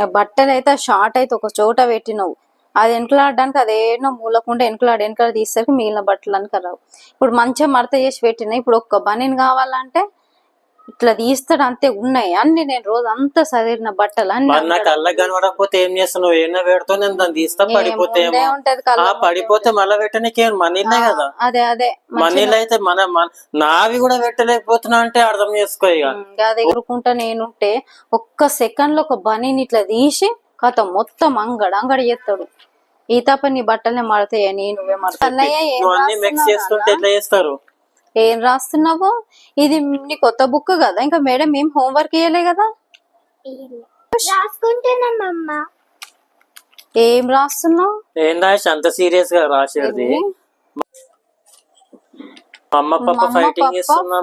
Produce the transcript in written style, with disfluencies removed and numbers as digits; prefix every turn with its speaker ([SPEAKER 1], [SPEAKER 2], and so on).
[SPEAKER 1] ఆ బట్టలు అయితే షార్ట్ అయితే ఒక చోట పెట్టినవు, అది వెనకలాడడానికి అదేనో మూలకుండా వెనకలాడ తీసేసరికి మిగిలిన బట్టలు అని కరావు. ఇప్పుడు మంచిగా మడత చేసి పెట్టినా, ఇప్పుడు ఒక్క బనీన్ కావాలంటే ఇట్లా తీస్తాడు అంతే. ఉన్నాయి అన్ని, నేను రోజు అంతా చదివిన బట్టలు అన్ని.
[SPEAKER 2] నాకు కళ్ళకి కనబడకపోతే ఏం చేస్తున్నావు? ఏమో పెడుతూ నేను దాన్ని తీస్తా, పడిపోతే పడిపోతే మళ్ళీ పెట్టడానికి మనీలే కదా.
[SPEAKER 1] అదే అదే
[SPEAKER 2] మనీలు అయితే నావి కూడా పెట్టలేకపోతున్నా అంటే అర్థం చేసుకో. ఇక
[SPEAKER 1] ఎగురుకుంటా నేనుంటే ఒక్క సెకండ్ లో ఒక బనీని ఇట్లా తీసి కథ మొత్తం అంగడి చేస్తాడు. ఈ తప్ప నీ బట్టలనే మడతాయా? నువ్వే
[SPEAKER 2] చేస్తారు.
[SPEAKER 1] ఏం రాస్తున్నావు? ఇది నీ కొత్త బుక్ కదా, ఇంకా మేడం ఏం హోంవర్క్ ఇయ్యలే కదా. ఏం రాస్తున్నావు?
[SPEAKER 2] ఏం రాసి అంత సీరియస్ గా రాసేది? అమ్మ పాప ఫైటింగ్ చేస్తున్నా.